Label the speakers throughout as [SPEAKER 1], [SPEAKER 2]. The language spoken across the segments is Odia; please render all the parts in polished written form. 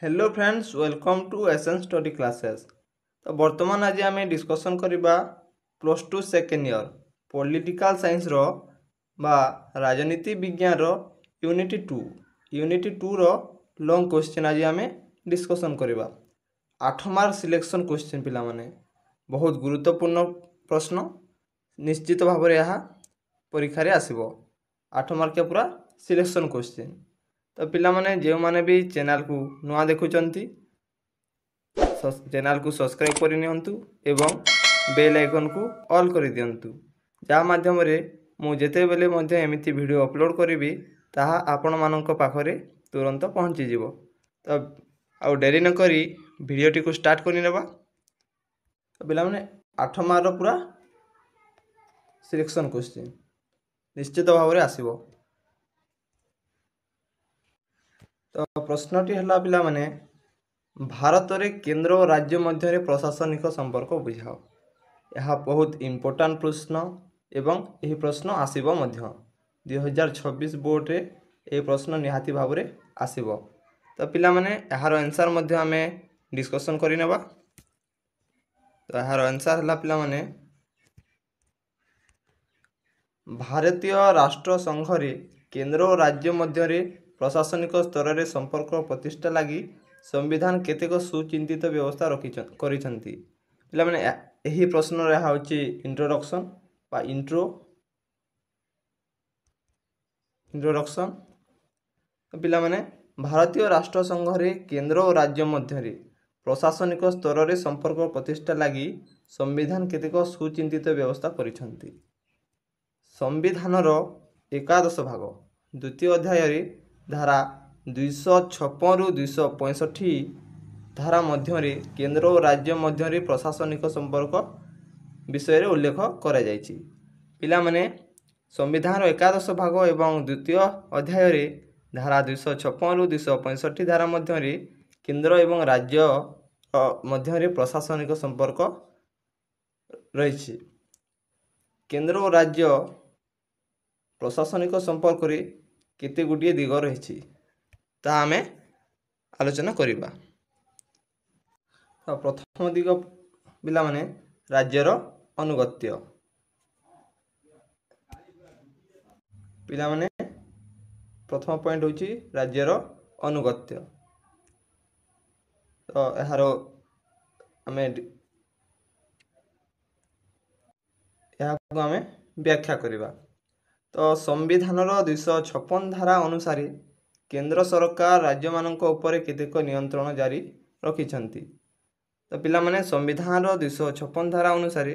[SPEAKER 1] Hello friends, welcome to SN study classes. तो बर्तमान आज आम डिस्कसन करवा plus two second year political science रो बा राजनीति विज्ञान रो यूनिट टू रो लॉन्ग क्वेश्चन आज आम डिस्कसन करवा 8 मार्क सिलेक्शन क्वेश्चन पिला माने बहुत गुरुत्वपूर्ण प्रश्न निश्चित भाव में यह परीक्षा रे आसीबो 8 मार्क पूरा सिलेक्शन क्वेश्चन। तो पिला माने जो माने भी चैनल को नुआ देखुचंती चैनल को सब्सक्राइब करि नियंतु एवं बेल आइकन को ऑल कर दियंतु जा माध्यम रे मु जेते बेले मध्ये एमिति वीडियो अपलोड करिवि ताहा आपण मानक पाखरे तुरंत पहुंची जिवो। तो आउ डेरी न करी वीडियोटी को स्टार्ट करि नेबा। तो पिला माने 8 मार्क पूरा सिलेक्शन क्वेश्चन निश्चित भाव में आसीबो। तो प्रश्नटी है पिला माने भारत रे केंद्र और राज्य मध्य प्रशासनिक संपर्क बुझाओ। यह बहुत इम्पोर्टाट प्रश्न एवं यही प्रश्न आसीबो मध्य 2026 बोर्ड रे यह प्रश्न निहाती भाव में आसीबो। तो पिला माने यार आंसर मध्य आमे डिस्कशन करि नेबा। तो यार आंसर है पिला माने भारतीय राष्ट्र संघ रे केंद्र और राज्य मध्य प्रशासनिक स्तर में संपर्क प्रतिष्ठा लगी संविधान केतेक सुचिंतित व्यवस्था रखिछंती। पिला माने यही प्रश्न रहा होची इंट्रोडक्शन बा इंट्रोडक्शन। तो पिला माने भारतीय राष्ट्र संघ रे केंद्र और राज्य मध्य प्रशासनिक स्तर में संपर्क प्रतिष्ठा लगी संविधान केतेक सुचिंतित व्यवस्था करिछंती। संविधान रो 11 भाग द्वितीय अध्याय धारा 256 रु 265 धारा मध्य केंद्र और राज्य मध्य प्रशासनिक संपर्क विषय रे उल्लेख करा जायछि। पिला माने संविधान 11 भाग एवं द्वितीय अध्याय रे धारा 256 रु 265 धारा मध्य केंद्र एवं राज्य मध्य प्रशासनिक संपर्क रही। केंद्र और राज्य प्रशासनिक संपर्क रे केते गुटिए दिग रही ता आमे आलोचना करिबा। तो प्रथम दिग पिला माने राज्यर अनुगत्य। पिला माने प्रथम पॉइंट होची राज्यर अनुगत्य। तो यार आमे व्याख्या करिबा। तो संविधान 256 धारा अनुसार केंद्र सरकार राज्य मानक ऊपर केतेक नियंत्रण जारी रखिछंती। तो पिला माने संविधान 256 धारा अनुसार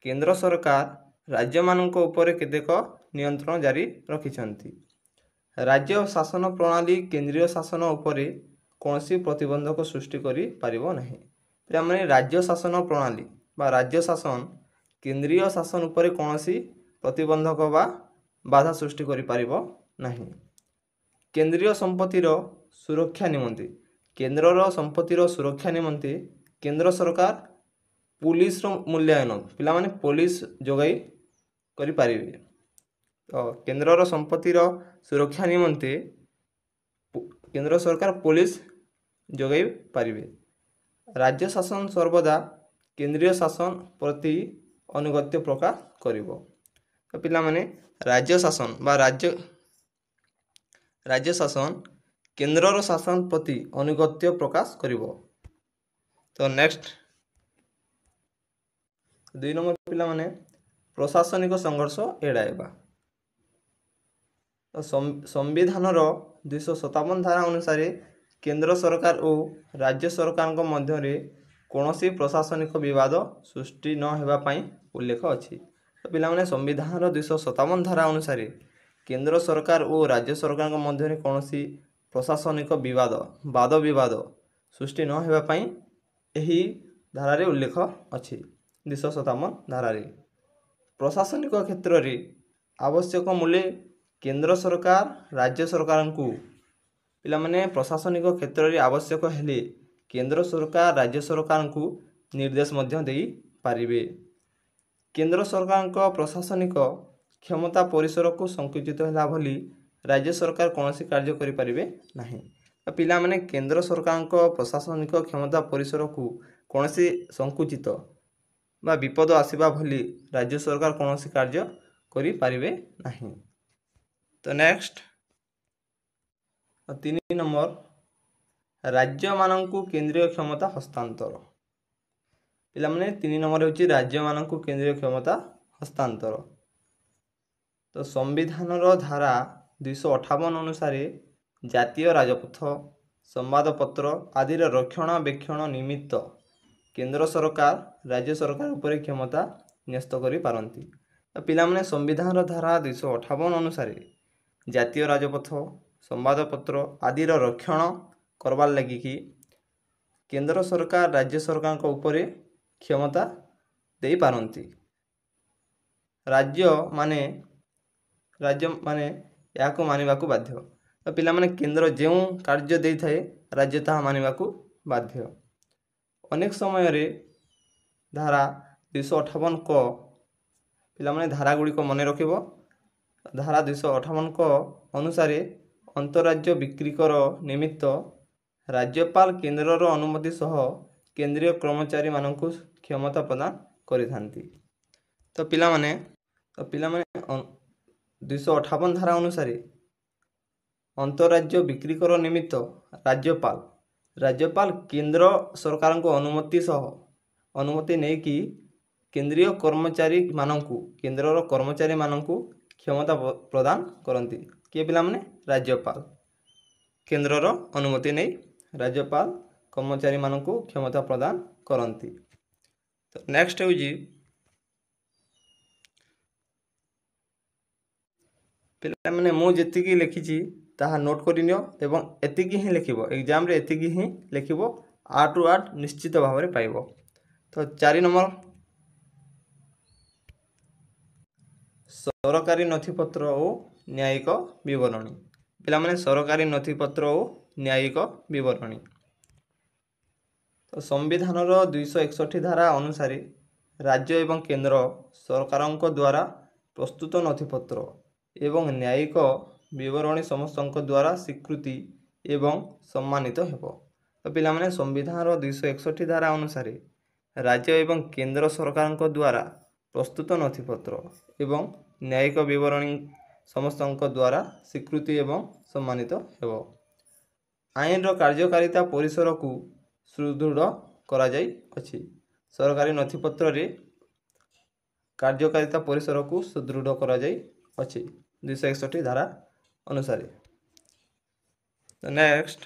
[SPEAKER 1] केंद्र सरकार राज्य मानक ऊपर केतेक नियंत्रण जारी रखिछंती। राज्य शासन प्रणाली केंद्रीय शासन ऊपर कौनसी प्रतिबंधक सृष्टि करि पारिबो नहीं। पिला माने राज्य शासन प्रणाली बा राज्य शासन केंद्रीय शासन ऊपर कौनसी प्रतिबंधक बा बाधा सृष्टि करि पारिबो नहीं। केंद्रीय संपत्तिर सुरक्षा निमंते केंद्रर संपत्तिर सुरक्षा निमंते केंद्र सरकार पुलिस रो मूल्यांकन पिला माने पुलिस जोगाई करि पारिबे। तो केंद्रर संपत्तिर सुरक्षा निमंते केंद्र सरकार पुलिस जोगाई पारिबे। राज्य शासन सर्वदा केंद्रीय शासन प्रति अनुगत्य प्रकाश करिबो। तो पिला माने राज्य शासन बा राज्य शासन केंद्रर शासन प्रति अनुगत्य प्रकाश करिबो। तो नेक्स्ट 2 नंबर पिला माने प्रशासनिक संघर्ष एड़ाइबा। तो संविधान 257 धारा अनुसार केंद्र सरकार और राज्य सरकार मध्य कौनसी प्रशासनिक विवाद सृष्टि न हेबा पई उल्लेख अछि। तो पिला माने संविधान 257 धारा अनुसार केंद्र सरकार और राज्य सरकार मध्य कौनसी प्रशासनिक वाद विवाद सृष्टि न हेबा पई एही धारा रे उल्लेख अछि। 257 धारा रे प्रशासनिक क्षेत्र रे आवश्यक मूल्य केंद्र सरकार राज्य सरकार को पिला माने प्रशासनिक क्षेत्र रे आवश्यक हेले केंद्र सरकार राज्य सरकार को निर्देश मध्य देई पारिबे। केंद्र सरकार को प्रशासनिक क्षमता परिसर को संकुचित होला भली राज्य सरकार कौन सी कार्य करि पारिबे नहीं। ପିଲାମାନେ କେନ୍ଦ୍ର ସରକାରଙ୍କ ପ୍ରଶାସନିକ କ୍ଷମତା ପରିସରକୁ କୌଣସି ସଂକୁଚିତ ବା ବିପଦ ଆସିବା ଭଳି ରାଜ୍ୟ ସରକାର କୌଣସି କାର୍ଯ୍ୟ କରିପାରିବେ ନାହିଁ। ତ ନେକ୍ସଟ 3 ନମ୍ବର ରାଜ୍ୟମାନଙ୍କୁ କେନ୍ଦ୍ରୀୟ କ୍ଷମତା ହସ୍ତାନ୍ତର। ପିଲାମାନେ 3 ନମ୍ବର ହେଉଛି ରାଜ୍ୟମାନଙ୍କୁ କେନ୍ଦ୍ରୀୟ କ୍ଷମତା ହସ୍ତାନ୍ତର। ତ ସମ୍ବିଧାନର ଧାରା 258 ଅନୁସାରେ ଜାତୀୟ ରାଜପଥ, ସମ୍ବାଦପତ୍ର ଆଦିର ରକ୍ଷଣାବେକ୍ଷଣ ନିମିତ୍ତ କେନ୍ଦ୍ର ସରକାର ରାଜ୍ୟ ସରକାର ଉପରେ କ୍ଷମତା ନ୍ୟସ୍ତ କରିପାରନ୍ତି। ତ ପିଲାମାନେ ସମ୍ବିଧାନର ଧାରା 258 ଅନୁସାରେ ଜାତୀୟ ରାଜପଥ, ସମ୍ବାଦପତ୍ର ଆଦିର ରକ୍ଷଣ କରବାର୍ ଲାଗିକି କେନ୍ଦ୍ର ସରକାର ରାଜ୍ୟ ସରକାରଙ୍କ ଉପରେ କ୍ଷମତା ଦେଇପାରନ୍ତି। ରାଜ୍ୟମାନେ ଏହାକୁ ମାନିବାକୁ ବାଧ୍ୟ। ତ ପିଲାମାନେ କେନ୍ଦ୍ର ଯେଉଁ କାର୍ଯ୍ୟ ଦେଇଥାଏ ରାଜ୍ୟ ତାହା ମାନିବାକୁ ବାଧ୍ୟ। ଅନେକ ସମୟରେ ଧାରା 258 କ ପିଲାମାନେ ଧାରାଗୁଡ଼ିକ ମନେ ରଖିବ। ଧାରା 258 କ ଅନୁସାରେ ଅନ୍ତଃରାଜ୍ୟ ବିକ୍ରିକର ନିମିତ୍ତ ରାଜ୍ୟପାଳ କେନ୍ଦ୍ରର ଅନୁମତି ସହ କେନ୍ଦ୍ରୀୟ କର୍ମଚାରୀମାନଙ୍କୁ କ୍ଷମତା ପ୍ରଦାନ କରିଥାନ୍ତି। ତ ପିଲାମାନେ 258 ଧାରା ଅନୁସାରେ ଅନ୍ତଃରାଜ୍ୟ ବିକ୍ରିକର ନିମିତ୍ତ ରାଜ୍ୟପାଳ କେନ୍ଦ୍ର ସରକାରଙ୍କ ଅନୁମତି ନେଇକି କେନ୍ଦ୍ରୀୟ କେନ୍ଦ୍ରର କର୍ମଚାରୀମାନଙ୍କୁ କ୍ଷମତା ପ୍ରଦାନ କରନ୍ତି। କିଏ ପିଲାମାନେ? ରାଜ୍ୟପାଳ। କେନ୍ଦ୍ରର ଅନୁମତି ନେଇ ରାଜ୍ୟପାଳ କର୍ମଚାରୀମାନଙ୍କୁ କ୍ଷମତା ପ୍ରଦାନ କରନ୍ତି। ତ ନେକ୍ସଟ ହେଉଛି ପିଲାମାନେ ମୁଁ ଯେତିକି ଲେଖିଛି ତାହା ନୋଟ୍ କରିନିଅ ଏବଂ ଏତିକି ହିଁ ଲେଖିବ। ଏକ୍ଜାମରେ ଏତିକି ହିଁ ଲେଖିବ। 8 ରୁ 8 ନିଶ୍ଚିତ ଭାବରେ ପାଇବ। ତ 4 ନମ୍ବର ସରକାରୀ ନଥିପତ୍ର ଓ ନ୍ୟାୟିକ ବିବରଣୀ। ପିଲାମାନେ ସରକାରୀ ନଥିପତ୍ର ଓ ନ୍ୟାୟିକ ବିବରଣୀ। ତ ସମ୍ବିଧାନର 261 ଧାରା ଅନୁସାରେ ରାଜ୍ୟ ଏବଂ କେନ୍ଦ୍ର ସରକାରଙ୍କ ଦ୍ୱାରା ପ୍ରସ୍ତୁତ ନଥିପତ୍ର ଏବଂ ନ୍ୟାୟିକ ବିବରଣୀ ସମସ୍ତଙ୍କ ଦ୍ୱାରା ସ୍ୱୀକୃତି ଏବଂ ସମ୍ମାନିତ ହେବ। ତ ପିଲାମାନେ ସମ୍ବିଧାନର 261 ଧାରା ଅନୁସାରେ ରାଜ୍ୟ ଏବଂ କେନ୍ଦ୍ର ସରକାରଙ୍କ ଦ୍ୱାରା ପ୍ରସ୍ତୁତ ନଥିପତ୍ର ଏବଂ ନ୍ୟାୟିକ ବିବରଣୀ ସମସ୍ତଙ୍କ ଦ୍ୱାରା ସ୍ୱୀକୃତି ଏବଂ ସମ୍ମାନିତ ହେବ। ଆଇନର କାର୍ଯ୍ୟକାରିତା ପରିସରକୁ ସୁଦୃଢ଼ କରାଯାଇଅଛି। ସରକାରୀ ନଥିପତ୍ରରେ କାର୍ଯ୍ୟକାରିତା ପରିସରକୁ ସୁଦୃଢ଼ କରାଯାଇଅଛି 261 ଧାରା ଅନୁସାରେ। ତ ନେକ୍ସଟ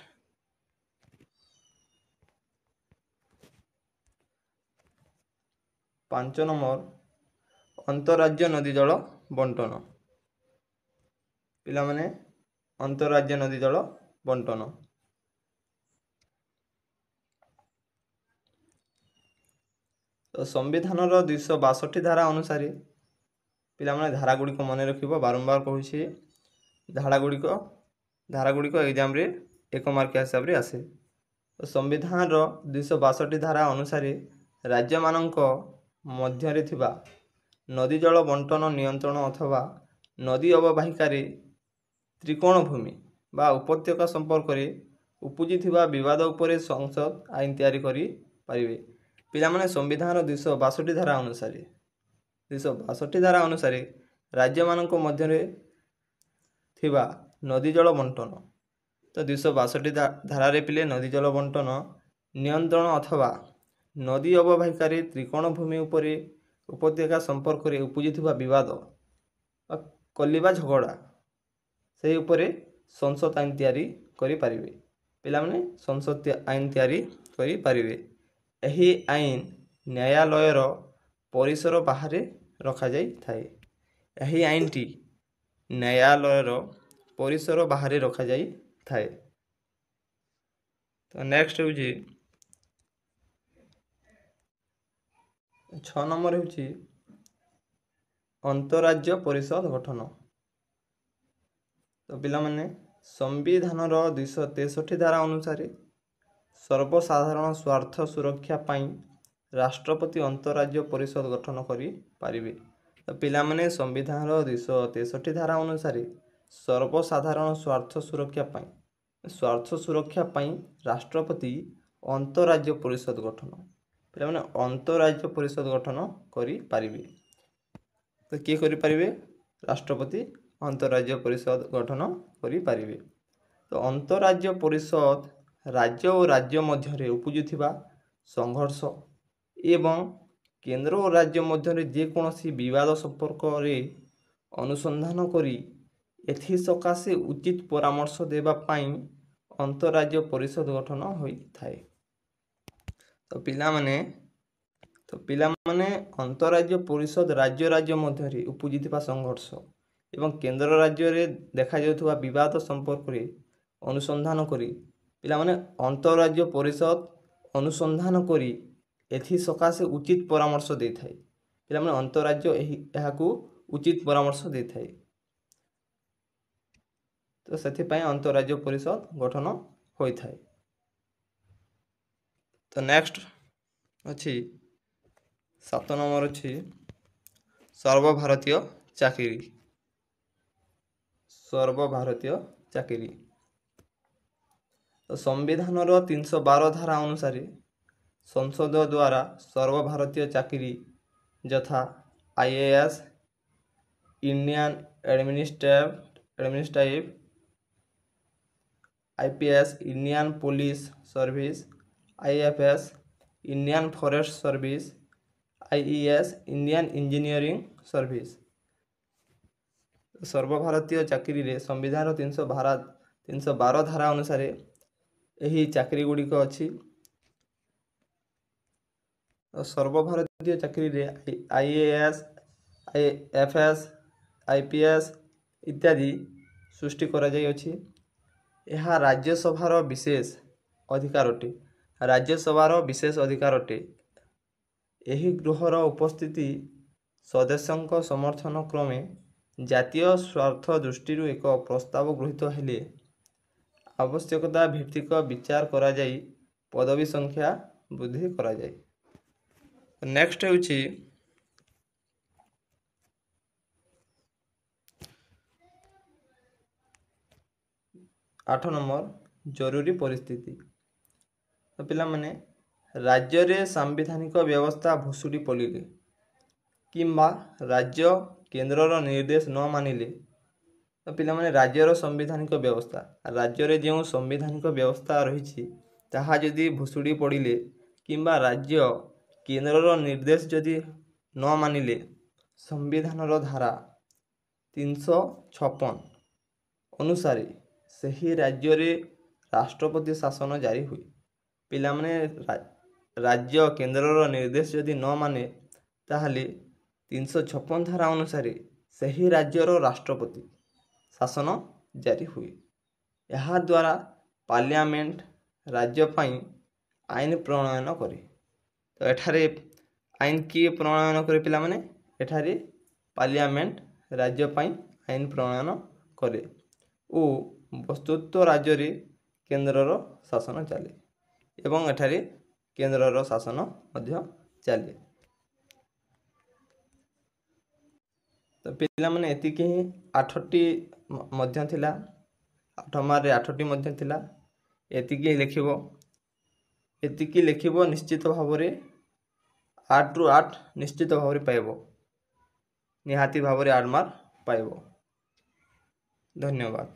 [SPEAKER 1] 5 ନମ୍ବର ଅନ୍ତଃରାଜ୍ୟ ନଦୀ ଜଳ ବଣ୍ଟନ। ପିଲାମାନେ ଅନ୍ତଃରାଜ୍ୟ ନଦୀ ଜଳ ବଣ୍ଟନ। ତ ସମ୍ବିଧାନର 262 ଧାରା ଅନୁସାରେ ପିଲାମାନେ ଧାରାଗୁଡ଼ିକ ମନେ ରଖିବ। ବାରମ୍ବାର କହୁଛି ଧାରାଗୁଡ଼ିକ ଏକ୍ଜାମରେ 1 ମାର୍କିଆ ହିସାବରେ ଆସେ। ତ ସମ୍ବିଧାନର 262 ଧାରା ଅନୁସାରେ ରାଜ୍ୟମାନଙ୍କ ମଧ୍ୟରେ ଥିବା ନଦୀ ଜଳ ବଣ୍ଟନ ନିୟନ୍ତ୍ରଣ ଅଥବା ନଦୀ ଅବବାହିକାରେ ତ୍ରିକୋଣ ଭୂମି ବା ଉପତ୍ୟକା ସମ୍ପର୍କରେ ଉପୁଜିଥିବା ବିବାଦ ଉପରେ ସଂସଦ ଆଇନ ତିଆରି କରିପାରିବେ। ପିଲାମାନେ ସମ୍ବିଧାନର 262 ଧାରା ଅନୁସାରେ ରାଜ୍ୟମାନଙ୍କ ମଧ୍ୟରେ ଥିବା ନଦୀ ଜଳ ବଣ୍ଟନ। ତ 262 ଧାରାରେ ପିଲେ ନଦୀ ଜଳ ବଣ୍ଟନ ନିୟନ୍ତ୍ରଣ ଅଥବା ନଦୀ ଅବବାହିକାରେ ତ୍ରିକୋଣ ଭୂମି ଉପରେ ଉପତ୍ୟକା ସମ୍ପର୍କରେ ଉପୁଜିଥିବା ବିବାଦ ବା କଲିବା ଝଗଡ଼ା ସେହି ଉପରେ ସଂସଦ ଆଇନ ତିଆରି କରିପାରିବେ। ପିଲାମାନେ ସଂସଦ ଆଇନ ତିଆରି କରିପାରିବେ। ଏହି ଆଇନ ନ୍ୟାୟାଳୟର ପରିସର ବାହାରେ ରଖାଯାଇଥାଏ। ଏହି ଆଇନଟି ନ୍ୟାୟାଳୟର ପରିସର ବାହାରେ ରଖାଯାଇଥାଏ। ତ ନେକ୍ସଟ ହେଉଛି 6 ନମ୍ବର ହେଉଛି ଅନ୍ତଃରାଜ୍ୟ ପରିଷଦ ଗଠନ। ତ ପିଲାମାନେ ସମ୍ବିଧାନର 263 ଧାରା ଅନୁସାରେ ସର୍ବସାଧାରଣ ସ୍ୱାର୍ଥ ସୁରକ୍ଷା ପାଇଁ ରାଷ୍ଟ୍ରପତି ଅନ୍ତଃରାଜ୍ୟ ପରିଷଦ ଗଠନ କରିପାରିବେ। ତ ପିଲାମାନେ ସମ୍ବିଧାନର 263 ଧାରା ଅନୁସାରେ ସର୍ବସାଧାରଣ ସ୍ୱାର୍ଥ ସୁରକ୍ଷା ପାଇଁ ସ୍ୱାର୍ଥ ସୁରକ୍ଷା ପାଇଁ ରାଷ୍ଟ୍ରପତି ଅନ୍ତଃରାଜ୍ୟ ପରିଷଦ ଗଠନ। ପିଲାମାନେ ଅନ୍ତଃରାଜ୍ୟ ପରିଷଦ ଗଠନ କରିପାରିବେ। ତ କିଏ କରିପାରିବେ? ରାଷ୍ଟ୍ରପତି ଅନ୍ତଃରାଜ୍ୟ ପରିଷଦ ଗଠନ କରିପାରିବେ। ତ ଅନ୍ତଃରାଜ୍ୟ ପରିଷଦ ରାଜ୍ୟ ଓ ରାଜ୍ୟ ମଧ୍ୟରେ ଉପୁଜୁଥିବା ସଂଘର୍ଷ ଏବଂ କେନ୍ଦ୍ର ଓ ରାଜ୍ୟ ମଧ୍ୟରେ ଯେକୌଣସି ବିବାଦ ସମ୍ପର୍କରେ ଅନୁସନ୍ଧାନ କରି ଏଥିସକାଶେ ଉଚିତ ପରାମର୍ଶ ଦେବା ପାଇଁ ଅନ୍ତଃରାଜ୍ୟ ପରିଷଦ ଗଠନ ହୋଇଥାଏ। ତ ପିଲାମାନେ ଅନ୍ତଃରାଜ୍ୟ ପରିଷଦ ରାଜ୍ୟ ମଧ୍ୟରେ ଉପୁଜିଥିବା ସଂଘର୍ଷ ଏବଂ କେନ୍ଦ୍ର ରାଜ୍ୟରେ ଦେଖାଯାଉଥିବା ବିବାଦ ସମ୍ପର୍କରେ ଅନୁସନ୍ଧାନ କରି ପିଲାମାନେ ଅନ୍ତଃରାଜ୍ୟ ପରିଷଦ ଅନୁସନ୍ଧାନ କରି ଏଥିସକାଶେ ଉଚିତ ପରାମର୍ଶ ଦେଇଥାଏ। ପିଲାମାନେ ଅନ୍ତଃରାଜ୍ୟ ଏହାକୁ ଉଚିତ ପରାମର୍ଶ ଦେଇଥାଏ। ତ ସେଥିପାଇଁ ଅନ୍ତଃରାଜ୍ୟ ପରିଷଦ ଗଠନ ହୋଇଥାଏ। ତ ନେକ୍ସଟ ଅଛି 7 ନମ୍ବର ଅଛି ସର୍ବଭାରତୀୟ ଚାକିରି। ସର୍ବଭାରତୀୟ ଚାକିରି। ତ ସମ୍ବିଧାନର 312 ଧାରା ଅନୁସାରେ ସଂସଦ ଦ୍ୱାରା ସର୍ବଭାରତୀୟ ଚାକିରି ଯଥା IAS, Indian administrative, IPS, Indian police service, IFS, Indian forest service, IES, Indian engineering service. ସର୍ବଭାରତୀୟ ଚାକିରିରେ ସମ୍ବିଧାନର 312 ଧାରା ଅନୁସାରେ ଏହି ଚାକିରି ଗୁଡ଼ିକ ଅଛି। ସର୍ବଭାରତୀୟ ଚାକିରିରେ IAS, IFS, IPS ଇତ୍ୟାଦି ସୃଷ୍ଟି କରାଯାଇଅଛି। ଏହା ରାଜ୍ୟସଭାର ବିଶେଷ ଅଧିକାର ଅଟେ। ଏହି ଗୃହର ଉପସ୍ଥିତି ସଦସ୍ୟଙ୍କ ସମର୍ଥନ କ୍ରମେ ଜାତୀୟ ସ୍ୱାର୍ଥ ଦୃଷ୍ଟିରୁ ଏକ ପ୍ରସ୍ତାବ ଗୃହୀତ ହେଲେ ଆବଶ୍ୟକତା ଭିତ୍ତିକ ବିଚାର କରାଯାଇ ପଦବୀ ସଂଖ୍ୟା ବୃଦ୍ଧି କରାଯାଏ। ନେକ୍ସଟ ହେଉଛି 8 ନମ୍ବର ଜରୁରୀ ପରିସ୍ଥିତି। ତ ପିଲାମାନେ ରାଜ୍ୟରେ ସାମ୍ବିଧାନିକ ବ୍ୟବସ୍ଥା ଭୁଷୁଡ଼ି ପଡ଼ିଲେ କିମ୍ବା ରାଜ୍ୟ କେନ୍ଦ୍ରର ନିର୍ଦ୍ଦେଶ ନ ମାନିଲେ, ତ ପିଲାମାନେ ରାଜ୍ୟର ସାମ୍ବିଧାନିକ ବ୍ୟବସ୍ଥା, ରାଜ୍ୟରେ ଯେଉଁ ସାମ୍ବିଧାନିକ ବ୍ୟବସ୍ଥା ରହିଛି ତାହା ଯଦି ଭୁଷୁଡ଼ି ପଡ଼ିଲେ କିମ୍ବା ରାଜ୍ୟ କେନ୍ଦ୍ରର ନିର୍ଦ୍ଦେଶ ଯଦି ନ ମାନିଲେ ସମ୍ବିଧାନର ଧାରା 356 ଅନୁସାରେ ସେହି ରାଜ୍ୟରେ ରାଷ୍ଟ୍ରପତି ଶାସନ ଜାରି ହୁଏ। ପିଲାମାନେ ରାଜ୍ୟ କେନ୍ଦ୍ରର ନିର୍ଦ୍ଦେଶ ଯଦି ନ ମାନେ ତାହେଲେ 356 ଧାରା ଅନୁସାରେ ସେହି ରାଜ୍ୟର ରାଷ୍ଟ୍ରପତି ଶାସନ ଜାରି ହୁଏ। ଏହାଦ୍ୱାରା ପାର୍ଲିଆମେଣ୍ଟ ରାଜ୍ୟ ପାଇଁ ଆଇନ ପ୍ରଣୟନ କରେ। ତ ଏଠାରେ ଆଇନ କିଏ ପ୍ରଣୟନ କରେ? ପିଲାମାନେ ଏଠାରେ ପାର୍ଲିଆମେଣ୍ଟ ରାଜ୍ୟ ପାଇଁ ଆଇନ ପ୍ରଣୟନ କରେ ଓ ବସ୍ତୁତଃ ରାଜ୍ୟରେ କେନ୍ଦ୍ରର ଶାସନ ଚାଲେ ଏବଂ ଏଠାରେ କେନ୍ଦ୍ରର ଶାସନ ମଧ୍ୟ ଚାଲେ। ତ ପିଲାମାନେ ଏତିକି ହିଁ 8ଟି ମଧ୍ୟ ଥିଲା, 8 ମାର୍କରେ 8ଟି ମଧ୍ୟ ଥିଲା। ଏତିକି ଲେଖିବ ନିଶ୍ଚିତ ଭାବରେ 8ରୁ 8 ନିଶ୍ଚିତ ଭାବରେ ପାଇବ, ନିହାତି ଭାବରେ 8 ମାର୍କ ପାଇବ। ଧନ୍ୟବାଦ।